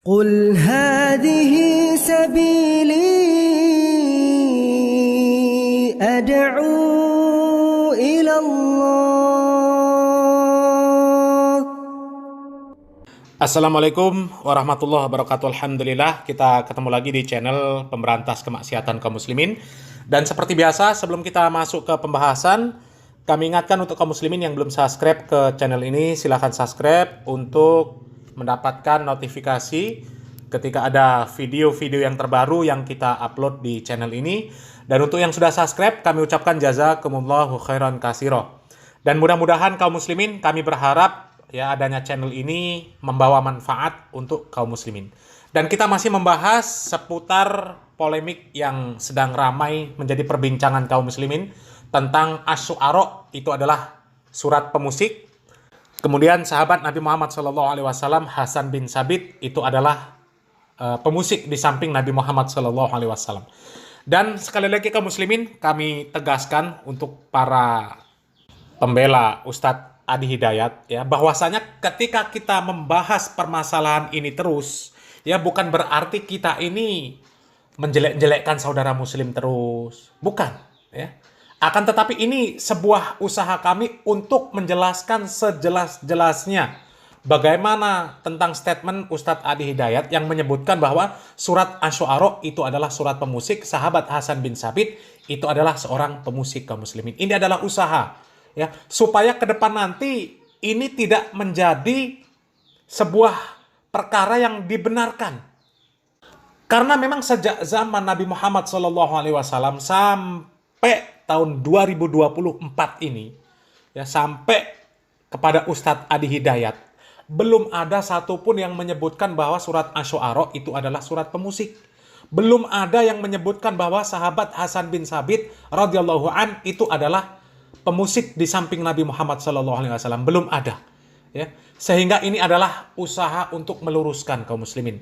قل هذه سبيلي أدعو إلى الله. Assalamualaikum warahmatullahi wabarakatuh. Alhamdulillah, kita ketemu lagi di channel Pemberantas Kemaksiatan kaum muslimin. Dan seperti biasa, sebelum kita masuk ke pembahasan, kami ingatkan untuk kaum muslimin yang belum subscribe ke channel ini, silahkan subscribe untuk mendapatkan notifikasi ketika ada video-video yang terbaru yang kita upload di channel ini. Dan untuk yang sudah subscribe, kami ucapkan jazakumullahu khairan katsira. Dan mudah-mudahan kaum muslimin, kami berharap ya adanya channel ini membawa manfaat untuk kaum muslimin. Dan kita masih membahas seputar polemik yang sedang ramai menjadi perbincangan kaum muslimin tentang Asy-Syu'ara, itu adalah surat pemusik. Kemudian sahabat Nabi Muhammad SAW, Hasan bin Sabit, itu adalah pemusik di samping Nabi Muhammad SAW. Dan sekali lagi kaum muslimin, kami tegaskan untuk para pembela Ustadz Adi Hidayat, ya, bahwasanya ketika kita membahas permasalahan ini terus, ya, bukan berarti kita ini menjelek-jelekkan saudara muslim terus, bukan, ya. Akan tetapi ini sebuah usaha kami untuk menjelaskan sejelas-jelasnya bagaimana tentang statement Ustadz Adi Hidayat yang menyebutkan bahwa surat Asy-Syu'ara itu adalah surat pemusik, sahabat Hasan bin Sabit itu adalah seorang pemusik kaum muslimin. Ini adalah usaha, ya, supaya ke depan nanti ini tidak menjadi sebuah perkara yang dibenarkan. Karena memang sejak zaman Nabi Muhammad SAW sampai tahun 2024 ini, ya, sampai kepada Ustadz Adi Hidayat, belum ada satupun yang menyebutkan bahwa surat Asy-Syu'ara itu adalah surat pemusik. Belum ada yang menyebutkan bahwa sahabat Hasan bin Sabit radhiyallahu an itu adalah pemusik di samping Nabi Muhammad SAW. Belum ada, ya. Sehingga ini adalah usaha untuk meluruskan kaum muslimin.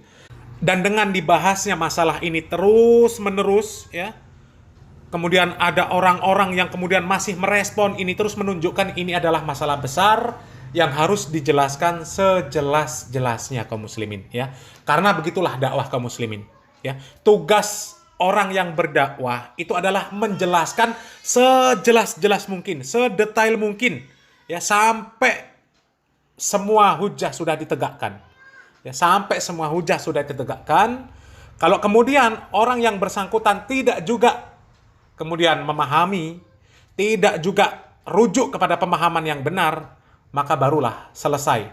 Dan dengan dibahasnya masalah ini terus menerus, ya, kemudian ada orang-orang yang kemudian masih merespon ini, terus menunjukkan ini adalah masalah besar yang harus dijelaskan sejelas-jelasnya kaum muslimin, ya. Karena begitulah dakwah kaum muslimin, ya. Tugas orang yang berdakwah itu adalah menjelaskan sejelas-jelas mungkin, sedetail mungkin, ya, sampai semua hujah sudah ditegakkan. Ya, sampai semua hujah sudah ditegakkan. Kalau kemudian orang yang bersangkutan tidak juga kemudian memahami, tidak juga rujuk kepada pemahaman yang benar, maka barulah selesai,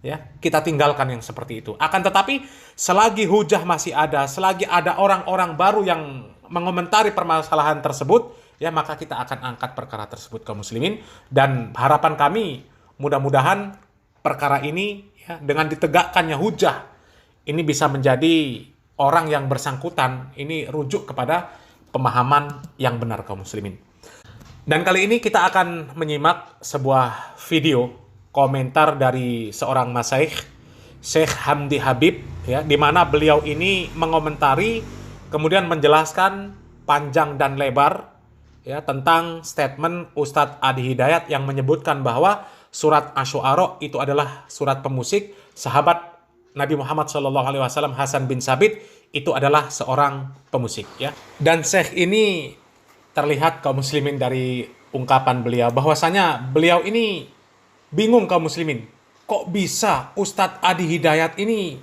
ya, kita tinggalkan yang seperti itu. Akan tetapi selagi hujah masih ada, selagi ada orang-orang baru yang mengomentari permasalahan tersebut, ya, maka kita akan angkat perkara tersebut kaum muslimin. Dan harapan kami mudah-mudahan perkara ini, ya, dengan ditegakkannya hujah, ini bisa menjadi orang yang bersangkutan ini rujuk kepada pemahaman yang benar kaum muslimin. Dan kali ini kita akan menyimak sebuah video komentar dari seorang masyaikh, Syekh Hamdi Habib, ya, di mana beliau ini mengomentari kemudian menjelaskan panjang dan lebar, ya, tentang statement Ustadz Adi Hidayat yang menyebutkan bahwa surat Asy-Syu'ara itu adalah surat pemusik, sahabat Nabi Muhammad SAW Hasan bin Sabit itu adalah seorang pemusik, ya. Dan Syekh ini terlihat kaum muslimin dari ungkapan beliau bahwasanya beliau ini bingung kaum muslimin. Kok bisa Ustadz Adi Hidayat ini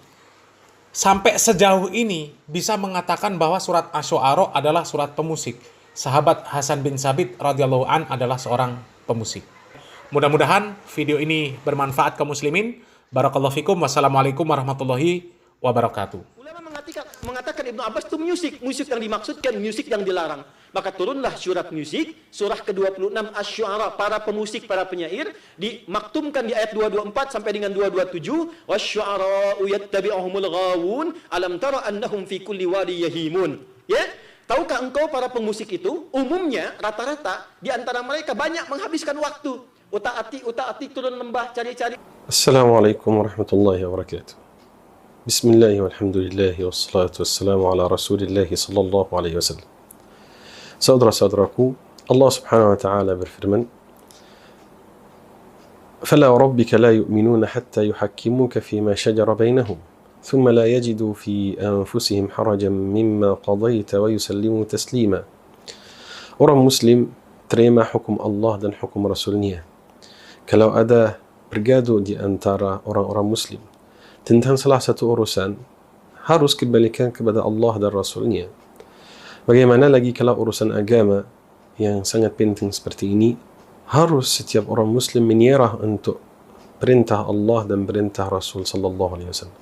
sampai sejauh ini bisa mengatakan bahwa surat Asy-Syu'ara adalah surat pemusik, sahabat Hasan bin Sabit radhiyallahu an adalah seorang pemusik. Mudah-mudahan video ini bermanfaat kaum muslimin. Barakallahu fikum. Wassalamualaikum warahmatullahi wabarakatuh. Ulama mengatakan Ibnu Abbas itu musik yang dimaksudkan, musik yang dilarang. Maka turunlah surat musik, surah ke-26 Asy-Syu'ara, para pemusik, para penyair, dimaktumkan di ayat 224 sampai dengan 227. Wasy-syu'ara'u yattabi'uhumul ghawun, alam tara annahum fi kulli wadi yahimun. Ya? Tahukah engkau para pemusik itu umumnya rata-rata di antara mereka banyak menghabiskan waktu utak-atik turun lembah cari-cari. Assalamualaikum warahmatullahi wabarakatuh. Bismillah walhamdulillah wassalatu wassalamu ala rasulillah sallallahu alaihi wasallam. Saudara-saudaraku, Allah subhanahu wa ta'ala berfirman, فَلَا وَرَبِّكَ لَا يُؤْمِنُونَ حَتَّى يُحَكِّمُوكَ فِيمَا شَجَرَ بَيْنَهُمْ ثم لا يجدوا في أنفسهم حرجا مما قضيت ويسلموا تسليما. Orang Muslim terima hukum Allah dan hukum Rasulnya. Kalau ada bergaduh di antara orang-orang Muslim tentang salah satu urusan, harus kembalikan kepada Allah dan Rasulnya. Bagaimana lagi kalau urusan agama yang sangat penting seperti ini, harus setiap orang Muslim menyerah untuk perintah Allah dan perintah Rasul sallallahu alaihi wasallam.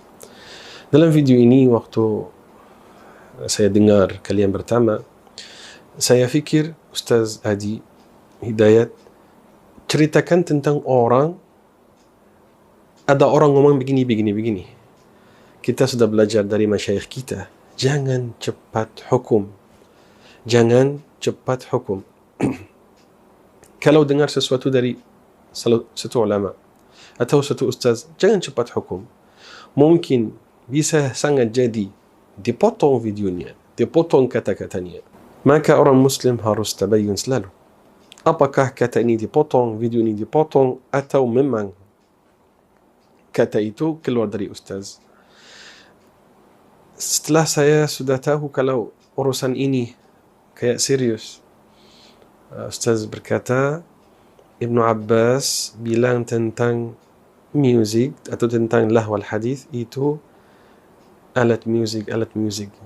Dalam video ini, waktu saya dengar kalian pertama, saya fikir Ustaz Adi Hidayat ceritakan tentang ada orang ngomong begini. Kita sudah belajar dari masyayikh kita, jangan cepat hukum. Kalau dengar sesuatu dari satu ulama atau satu ustaz, jangan cepat hukum. Mungkin bisa sangat jadi dipotong videonya, dipotong kata-katanya. Maka orang Muslim harus tabayyun selalu. Apakah kata ini dipotong, video ini dipotong, atau memang kata itu keluar dari ustaz. Setelah saya sudah tahu kalau urusan ini kayak serius, ustaz berkata, Ibnu Abbas bilang tentang music atau tentang lahwal hadis itu alat music.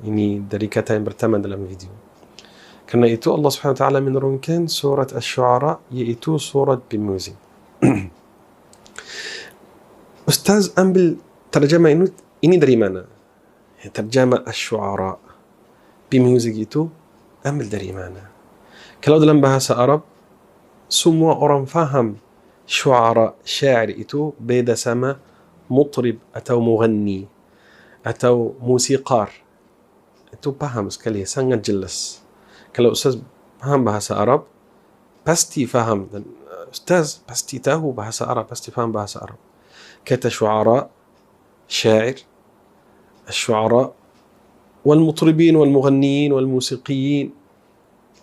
Ini dari kata yang pertama dalam video. Karena itu Allah Subhanahu wa taala menurunkan surat Asy-Syu'ara, yaitu surat bermusik. Ustaz ambil terjemah ini dari mana? Terjemah Asy-Syu'ara bermusik itu ambil dari mana? Kalau dalam bahasa Arab, semua orang faham syu'ara, syair itu beda sama mutrib atau mughanni atau musikar. Itu paham sekali, sangat jelas. Kalau Ustaz paham bahasa Arab, pasti faham. Dan Ustaz pasti tahu bahasa Arab, pasti faham bahasa Arab. Kata syu'ara, syair, الشعراء والمطربين والمغنيين والموسيقيين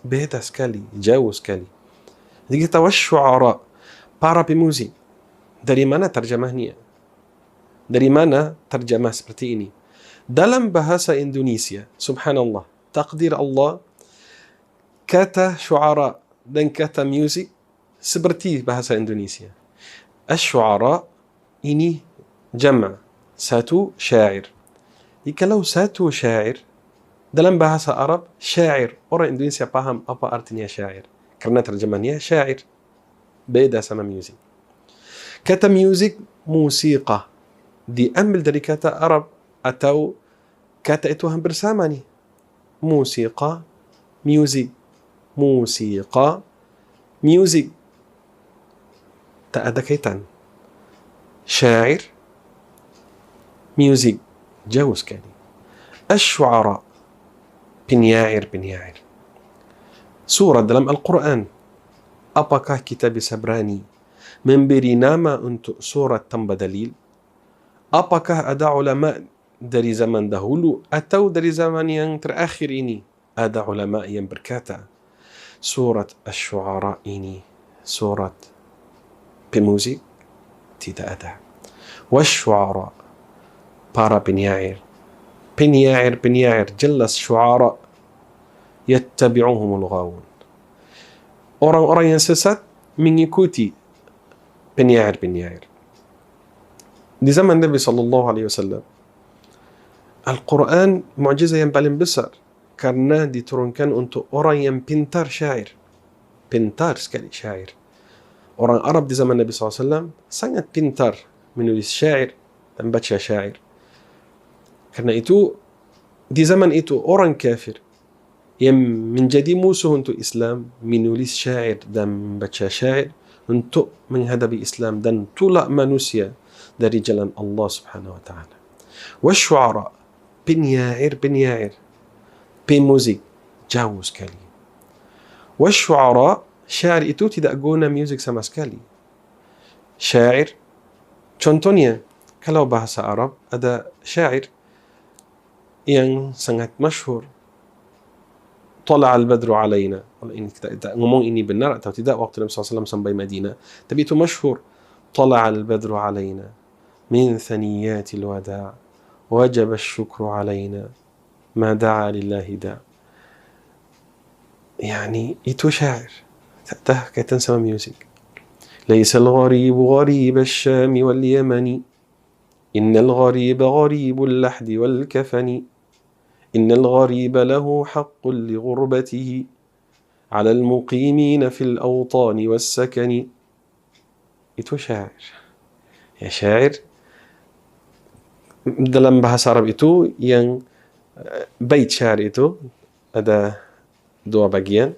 beda sekali, jauh sekali. Jadi kita wasyu'ara, para pemusik. Dari mana terjemahnya? Dari mana terjemah seperti ini? Dalam bahasa Indonesia, subhanallah, takdir Allah, kata syu'ara dan kata musik seperti bahasa Indonesia. Asy-syu'ara ini jama', satu syair. Kalau satu syair, dalam bahasa Arab, syair, orang Indonesia paham apa artinya syair. Karena terjemahnya syair. Beda sama musik. Kata musik, musiqa. Diambil dari kata Arab, atau kata itu hampir sama nih. Musiqa, music. Musiqa, music. Tak ada kaitan. Syair, music. Jauh sekali. Asy-syu'ara, penyair. Surah dalam Al-Quran. Apakah kita bisa berani memberi nama untuk surat tanpa dalil? Apakah ada ulama dari zaman dahulu atau dari zaman yang terakhir ini? Ada ulama yang berkata, surat Asy-syu'ara ini surat pemusik? Tidak ada. Wasy-syu'ara, para penyair, jelas syu'ara, yattabi'uhumul ghawun. Orang-orang yang sesat mengikuti penyair. Di zaman Nabi sallallahu alaihi wasallam, Al-Quran mukjizat yang paling besar karena diturunkan untuk orang yang pintar syair. Pintar sekali syair. Orang Arab di zaman Nabi sallallahu alaihi wasallam sangat pintar menulis syair dan baca syair. Karena itu, di zaman itu orang kafir yang menjadi musuh untuk Islam menulis syair dan membaca syair untuk menghadapi Islam dan tolak manusia dari jalan Allah Subhanahu wa taala. Wasyu'ara, penyair, pemusik, jauh sekali. Wasyu'ara, syair itu tidak guna musik sama sekali. Syair, contohnya, kalau bahasa Arab ada syair yang sangat masyhur. Tala al-badru alaina. Ini kita ngomong ini benar atau tidak waktu Nabi SAW sampai Madinah. Tapi itu masyhur. Tala al-badru alaina min thaniyatil wada' وجب الشكر علينا ما دعا لله داع. يعني itu syair. Tak kaitan sama music. ليس الغريب غريب الشام واليمن إن الغريب غريب اللحد والكفن إن الغريب له حق لغربته على المقيمين في الأوطان والسكن. Itu syair. Ya, syair dalam bahasa Arab itu yang bait syair itu ada dua bagian.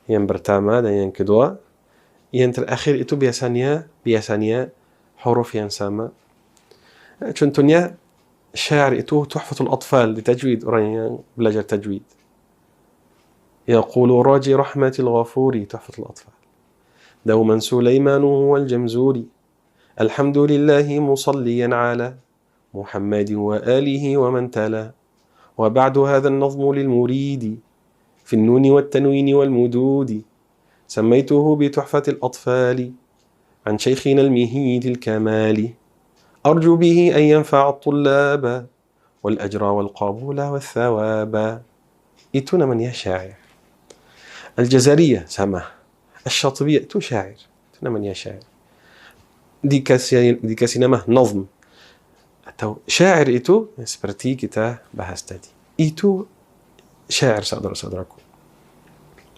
Yang pertama dan yang kedua. Yang terakhir itu biasanya huruf yang sama. Contohnya syair itu tuhfatul atfal di tajwid, orang yang belajar tajwid. يقول راجي رحمة الغفور تحفة الأطفال دوما سليمان هو الجمزوري الحمد لله مصليا على محمد وآله ومن تلا وبعد هذا النظم للمريد في النون والتنوين والمدود سميته بتحفة الأطفال عن شيخنا المهيد الكمال أرجو به أن ينفع الطلاب والأجر والقبول والثواب. Itu namanya syair. Al-Jazariyah sama. Asy-Syatibiyah itu syair. Itu namanya syair. Dikasih nama nazm. Atau syair itu seperti kita bahas tadi. Itu syair, saudara-saudaraku.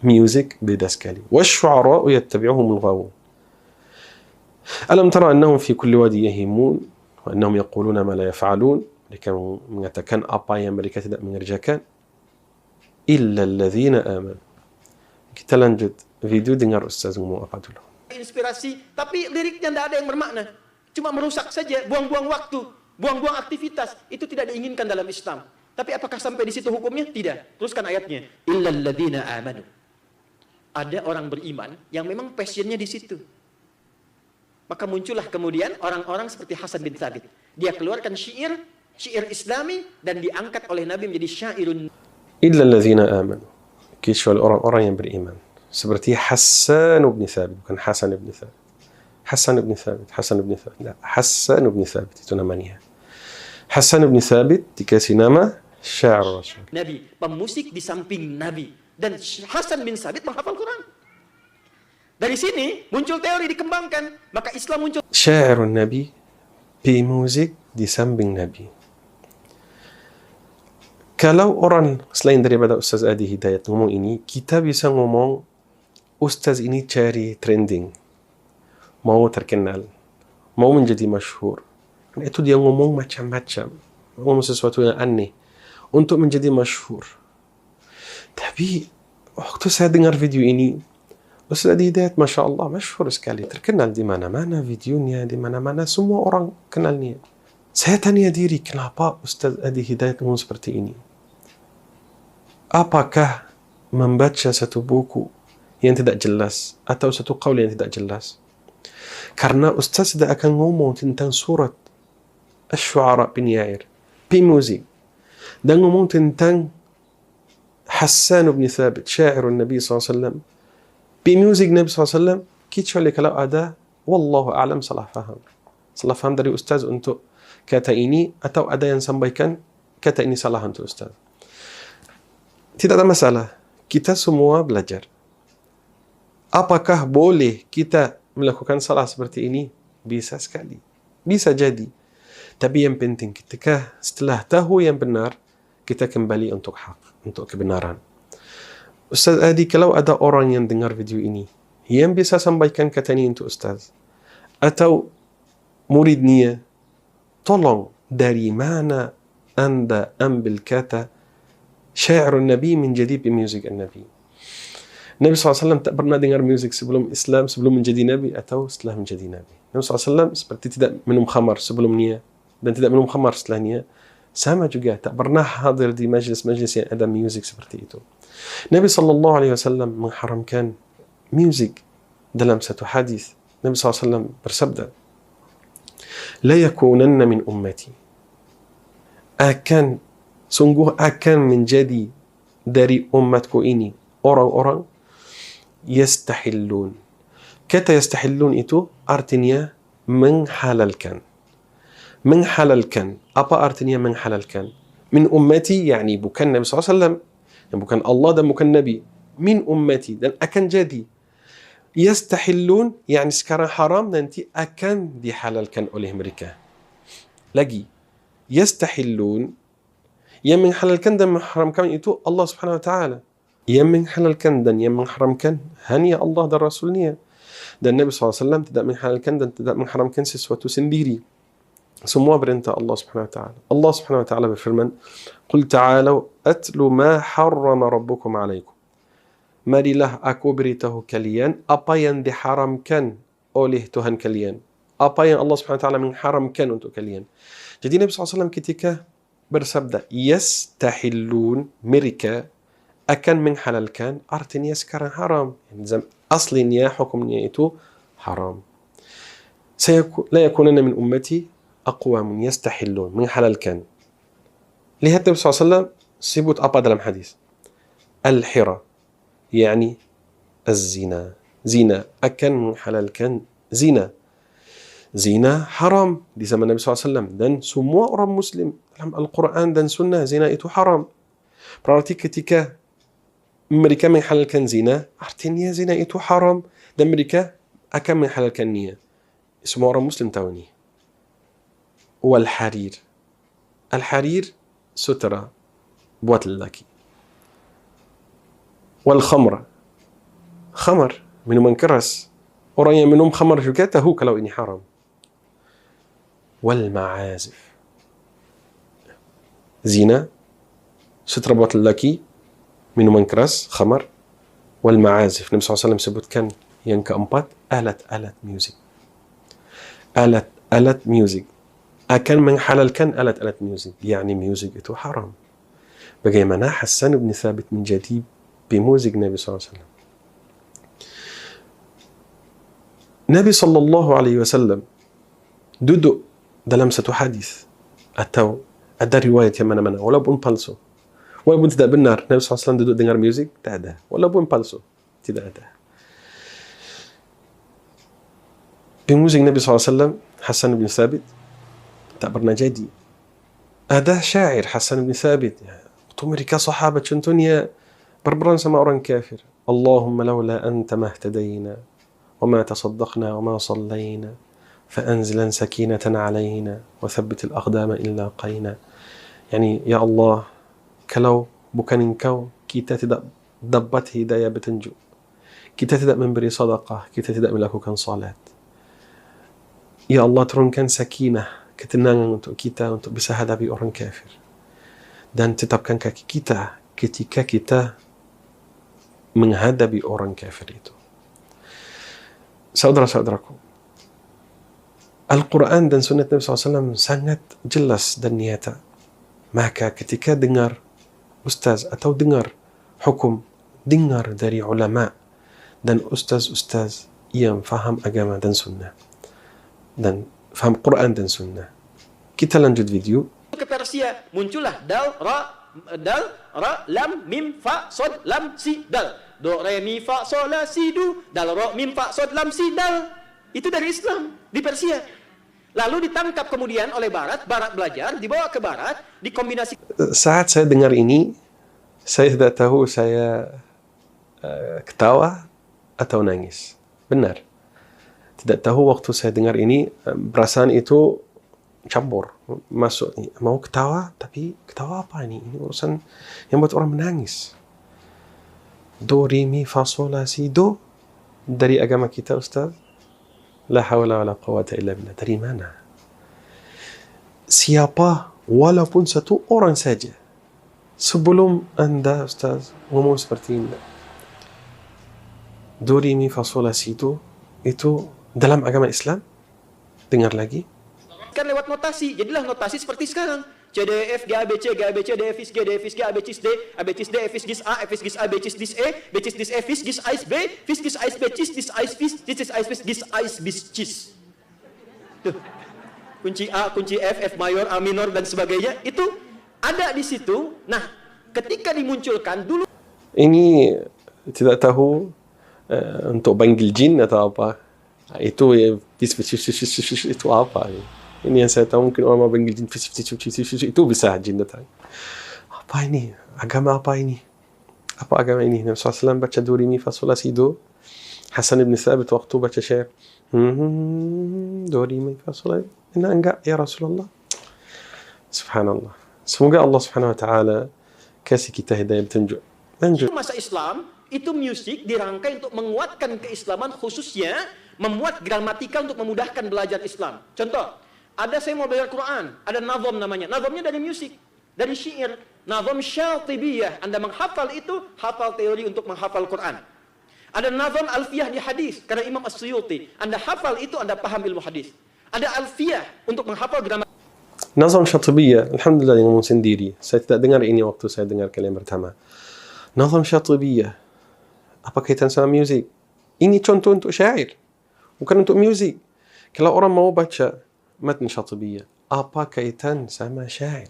Music beda sekali. والشعراء يتبعهم الغاوون ألم ترى أنهم في كل وادي يهيمون وأنهم يقولون ما لا يفعلون. Mereka mengatakan apa yang mereka tidak mengerjakan. إلا الذين آمنوا. Kita lanjut video dengar Ustaz ngomong apa dulu. Inspirasi, tapi liriknya tidak ada yang bermakna. Cuma merusak saja, buang-buang waktu, buang-buang aktivitas. Itu tidak diinginkan dalam Islam. Tapi apakah sampai di situ hukumnya? Tidak. Teruskan ayatnya. إلا الذين آمنوا. Ada orang beriman yang memang passionnya di situ. Maka muncullah kemudian orang-orang seperti Hasan bin Thabit. Dia keluarkan syair Islami dan diangkat oleh Nabi menjadi syairun. إلا الذين آمنوا. Kecuali orang-orang yang beriman. Seperti Hassan bin Thabit, bukan Hasan bin Thabit. Hassan bin Thabit. Nah, Hassan bin Thabit itu namanya. Hassan bin Thabit dikasih nama syair Rasul. Nabi, pemusik di samping Nabi. Dan Hasan bin Thabit menghafal Quran. Dari sini muncul teori dikembangkan, maka Islam muncul. Syairun Nabi, pemusik di samping Nabi. Kalau orang selain daripada Ustaz Adi Hidayat ngomong ini, kita bisa ngomong Ustaz ini cari trending, mau terkenal, mau menjadi masyhur. Itu dia ngomong macam-macam, ngomong sesuatu yang aneh untuk menjadi masyhur. Tapi waktu saya dengar video ini, Ustaz Adi Hidayat Masya Allah masyhur sekali, terkenal di mana-mana videonya, di mana-mana semua orang kenalnya. Saya tanya diri, kenapa Ustaz Adi Hidayat ngomong seperti ini? Apakah membaca satu buku yang tidak jelas atau satu qaul yang tidak jelas? Karena Ustaz tidak akan ngomong tentang surat Asy-Syu'ara penyair, pemusik, dan ngomong tentang Hassan bin Thabit, syairun Nabi SAW, pemusik Nabi SAW, kecuali kalau ada, wallahu a'lam, salah faham dari Ustaz untuk kata ini, atau ada yang sampaikan kata ini salah untuk Ustaz. Tidak ada masalah. Kita semua belajar. Apakah boleh kita melakukan salah seperti ini? Bisa sekali. Bisa jadi. Tapi yang penting ketika setelah tahu yang benar, kita kembali untuk hak, untuk kebenaran. Ustaz Adi, kalau ada orang yang dengar video ini, yang bisa sampaikan kata ini untuk Ustaz, atau muridnya, tolong dari mana Anda ambil kata syairun Nabi menjadi pemusik Nabi. Nabi SAW tak pernah dengar musik sebelum Islam, sebelum menjadi Nabi atau setelah menjadi Nabi. Nabi SAW seperti tidak minum khamar sebelumnya dan tidak minum khamar setelahnya. Sama juga, tak pernah hadir di majlis-majlis yang ada musik seperti itu. Nabi SAW mengharamkan musik dalam satu hadis. Nabi SAW bersabda, La yakunanna min ummati. Sungguh akan menjadi dari umatku ini orang-orang yastahillun. Kata yastahillun itu artinya menghalalkan. Menghalalkan. Apa artinya menghalalkan? Min ummati, yani bukan Nabi SAW, dan bukan Allah dan bukan Nabi. Min ummati, dan akan jadi. Yastahillun, yani sekarang haram, nanti akan dihalalkan oleh mereka. Lagi, yastahillun, yang menghalalkan dan mengharamkan itu Allah Subhanahu Wa Taala. Yang menghalalkan dan yang mengharamkan hanya Allah dan Rasulnya. Dan Nabi SAW tidak menghalalkan dan tidak mengharamkan sesuatu sendiri. Semua perintah Allah Subhanahu Wa Taala. Allah Subhanahu Wa Taala berfirman, "Qul ta'alu atlu ma harrama rabbukum 'alaikum." Marilah aku beritahu kalian apa yang diharamkan oleh Tuhan kalian. Apa yang Allah Subhanahu Wa Taala mengharamkan untuk kalian. Jadi Nabi SAW ketika bersabda, yastahillun, mereka akan menghalalkan, artinya sekarang haram. Aslinya, hukumnya itu haram. La yakunanna min ummati aqwamun yastahillun, menghalalkan. Lihat Nabi SAW sebut apa dalam hadis? Al-hira, yani az-zina. Zina, akan menghalalkan zina. Zina haram di zaman Nabi SAW. Dan semua orang Muslim dalam Al-Quran dan Sunnah, zina itu haram. Berarti ketika mereka menghalalkan zina, artinya zina itu haram. Dan mereka akan menghalalkannya. Semua orang Muslim tahu ini. Wal-harir. Al-harir, sutra buat lelaki. Wal-khamra. Khamar, minuman keras. Orang yang minum khamar juga tahu kalau ini haram. Wal-ma'azif. Zina, sutra buat lelaki, minuman keras, khamar. Wal-ma'azif. Nabi SAW sebutkan yang keempat, alat-alat muzik. Alat-alat muzik. Akan menghalalkan alat-alat muzik. Yani muzik itu haram. Bagaimana Hassan bin Thabit menjadi pemuzik Nabi SAW. Nabi SAW duduk dalam satu hadis atau ada riwayat yang mana-mana, walaupun palsu, walaupun tidak benar, Nabi SAW duduk dengar muzik, tak ada. Walaupun palsu, tidak ada. Pemuzik Nabi SAW, Hassan bin Thabit, tak pernah jadi. Ada syair Hassan bin Thabit, waktu mereka sahabat contohnya berperang sama orang kafir. Allahumma lawla anta mahtadayna wa ma tasaddaqna wa ma sallayna fa anzilan sakinatan alayna wa thabbit al-aqdama illa qayna. Yani, ya Allah, kalau bukan engkau, kita tidak dapat hidayah petunjuk. Kita tidak memberi sedekah, kita tidak melakukan salat. Ya Allah, turunkan sakinah, ketenangan untuk kita untuk bisa hadapi orang kafir. Dan tetapkan kaki kita ketika kita menghadapi orang kafir itu. Saudara-saudaraku, Al-Quran dan Sunnah Nabi SAW sangat jelas dan nyata. Maka ketika dengar ustaz atau dengar hukum, dengar dari ulama dan ustaz-ustaz yang faham agama dan sunnah dan faham Quran dan Sunnah. Kita lanjut video. Ke Persia muncullah dal, ra, lam, mim, fa, sod, lam, si, dal. Do, re, mi, fa, sol, la, si, du. Dal, ro, mim, fa, sod, lam, si, dal. Itu dari Islam di Persia. Lalu ditangkap kemudian oleh Barat. Barat belajar, dibawa ke Barat, dikombinasi. Saat saya dengar ini, saya tidak tahu saya ketawa atau nangis. Benar. Tidak tahu waktu saya dengar ini, perasaan itu campur. Masuk, mau ketawa, tapi ketawa apa ini? Ini urusan yang buat orang menangis. Do, re, mi, fa, sol, la, si, do. Dari agama kita, Ustaz? La hawla wa la quwwata illa billah. Dari mana? Siapa, walaupun satu orang saja, sebelum Anda, Ustaz, ngomong seperti ini, do, re, mi, fa, sol, la, si, do, itu dalam agama Islam? Dengar lagi. Kan lewat notasi. Jadilah notasi seperti sekarang. C, D, F, G, A, B, C, G, A, B, C, D, F, G, D, F, G, A, B, C, D, A, B, C, D, F, G, A, F, G, A, B, C, D, E, B, C, D, F, G, A, B, F, G, A, B, C, D, A, B, C, tuh. Kunci A, kunci F, F mayor, A minor, dan sebagainya. Itu ada di situ. Nah, ketika dimunculkan dulu. Ini tidak tahu untuk panggil jin atau apa. Itu itu apa? Ini yang saya tahu, mungkin orang mau panggil jin itu bisa jin datang. Apa ini? Agama apa ini? Apa agama ini? Nabi SAW baca do re mi fa sol la si do. Hasan ibn Thabit waktu baca syair, do re mi fa sol la. Enggak ya Rasulullah. Subhanallah. Semoga Allah Subhanahu wa taala kasih kita hidayah petunjuk. Lanjut. Masa Islam itu musik dirangkai untuk menguatkan keislaman, khususnya membuat gramatika untuk memudahkan belajar Islam. Contoh, ada saya mau belajar Quran, ada nazam namanya. Nazamnya dari musik, dari syair. Nazam Syatibiyah. Anda menghafal itu, hafal teori untuk menghafal Quran. Ada nazam alfiyah di hadis karena Imam As-Suyuti. Anda hafal itu, Anda paham ilmu hadis. Ada alfiyah untuk menghafal gramatika. Nazam Syatibiyah, alhamdulillah yang sendiri. Saya tidak dengar ini waktu saya dengar kalian pertama. Nazam Syatibiyah, apa kaitan sama musik? Ini contoh untuk syair, bukan untuk musik. Kalau orang mau baca matan Syatibiyah, apa kaitan sama syair?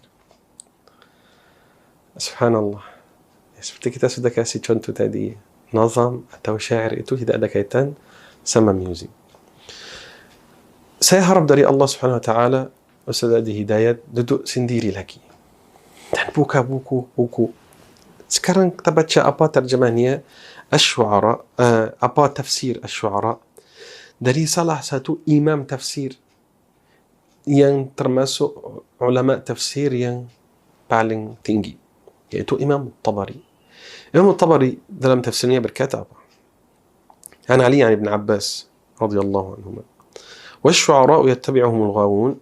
Subhanallah. Seperti kita sudah kasih contoh tadi, nazam atau syair itu tidak ada kaitan sama musik. Saya harap dari Allah Subhanahu wa taala Ustaz Adi Hidayat duduk sendiri lagi dan buka buku. Sekarang kita baca apa terjemahnya Asy-Syu'ara, apa tafsir Asy-Syu'ara dari salah satu imam tafsir yang termasuk ulama tafsir yang paling tinggi, yaitu Imam Tabari. Imam Tabari dalam tafsirnya berkata apa? An Ali bin Abbas radhiyallahu anhuma. Wasy-syu'ara'u yattabi'uhumul ghawun,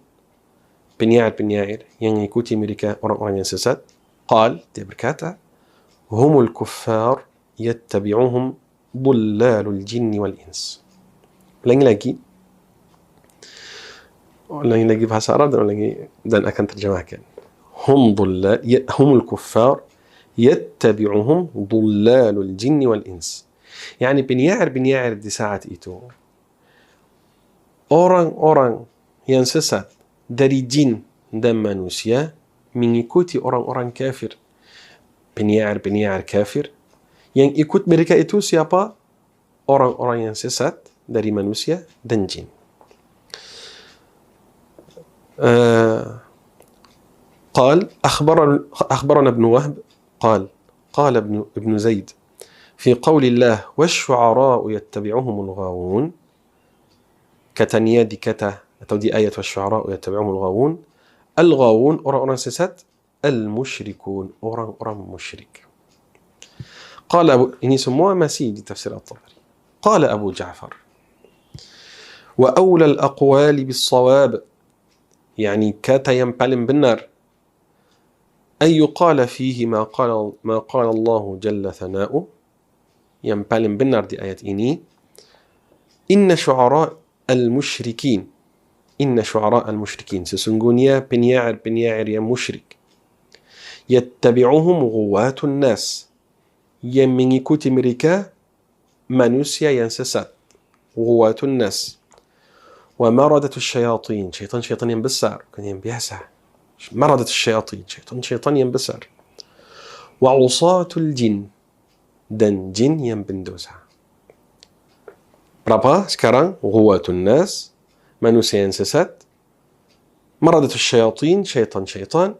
penyair yang mengikuti mereka orang-orang yang sesat. Qal, dia berkata, humul kuffar yattabi'uhum dhullalul jinni wal ins. Ulangi lagi bahasa Arab dan akan terjemahkan. Humul kuffar yattabi'uhum dhullalul jinni wal ins. Yani penyair di saat itu orang-orang yang sesat dari jin dan manusia mengikuti orang-orang kafir. Penyair kafir yang ikut mereka itu siapa? Orang-orang yang sesat dari manusia dan jin. قال أخبرنا ابن وهب قال ابن زيد في قول الله والشعراء يتبعهم الغاوون كتنيا دي كتا atau di ayat والشعراء يتبعهم الغاوون الغاوون orang-orang sesat المشركون orang-orang musyrik. قال ini semua masih di tafsir At-Tabari. قال أبو جعفر وأولى الأقوال بالصواب يعني kata yang paling benar أن يقال فيه ما قال الله جل ثناؤه yang paling benar di ayat ini إن شعراء المشركين sesungguhnya penyair yang musyrik يتبعهم غواة الناس yang mengikuti mereka manusia yang sesat غواة الناس ومردة الشياطين syaitan yang besar bukan yang biasa مردة الشياطين syaitan yang besar وعصاة الجن dan jin yang pendosa. Berapa sekarang? غواة الناس manusia yang sesat, مردة الشياطين syaitan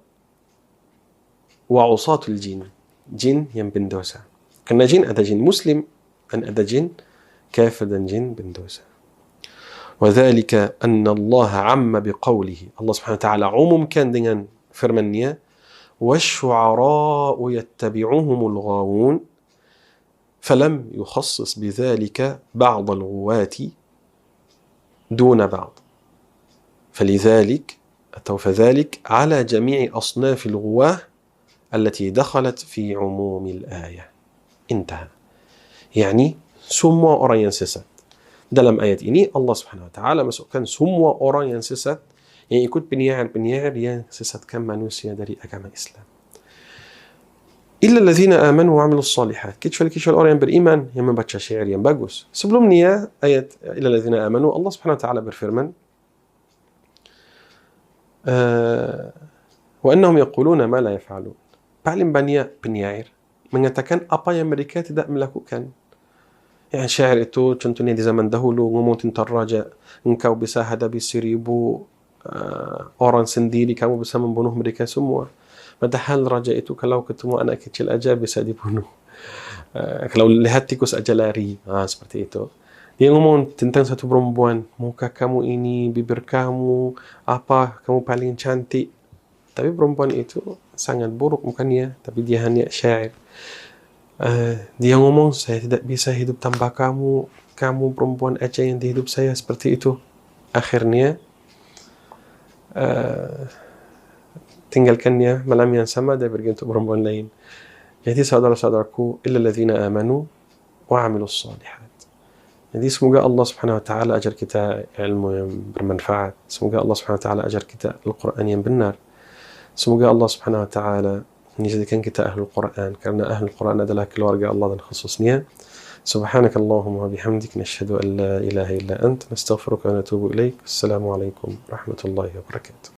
وعصاة الجن jin yang pendosa. Karena jin ada jin muslim dan ada jin kafir dan jin pendosa. وذلك أن الله عم بقوله Allah Subhanahu wa taala umumkan dengan firman-Nya والشعراء يتبعهم الغاوون فلم يخصص بذلك بعض الغواة دون بعض فذلك على جميع أصناف الغواة التي دخلت في عموم الآية انتهى. يعني semua orang yang sesat dalam ayat ini Allah Subhanahu wa taala masukkan semua orang yang sesat yang ikut penyair yang sesatkan manusia dari agama Islam. Illa allazina amanu wa amilus salihat, kecuali orang yang beriman yang membaca syair yang bagus. Sebelumnya ayat illa allazina amanu Allah Subhanahu wa taala berfirman wa annahum yaquluna ma la yaf'alun. Paling banyak penyair mengatakan apa yang mereka tidak melakukan. Yang syair itu contohnya di zaman dahulu ngomong tentang raja, engkau bisa hadapi 1000 orang sendiri, kamu bisa membunuh mereka semua. Padahal raja itu kalau ketemu anak kecil aja bisa dibunuh. Kalau lihat tikus aja lari. Seperti itu. Dia ngomong tentang satu perempuan, muka kamu ini, bibir kamu, kamu paling cantik. Tapi perempuan itu sangat buruk mukanya, tapi dia hanya syair. Dia ngomong, saya tidak bisa hidup tanpa kamu perempuan aja yang di hidup saya, seperti itu. Akhirnya tinggalkannya malam yang sama, dia pergi untuk perempuan lain. Jadi saudara-saudaraku, illa alladzina amanu wa amilus salihat. Jadi semoga Allah Subhanahu wa taala ajar kita ilmu yang bermanfaat. Semoga Allah Subhanahu wa taala ajar kita Al-Qur'an yang benar. Semoga Allah Subhanahu wa taala menjadikan kita ahlul Qur'an, karena ahlul Qur'an adalah keluarga Allah dan khususnya. Subhanakallahumma wa bihamdik, nashhadu an la ilaha illa ant, nastaghfiruka wa natubu ilaik. Assalamualaikum warahmatullahi wabarakatuh.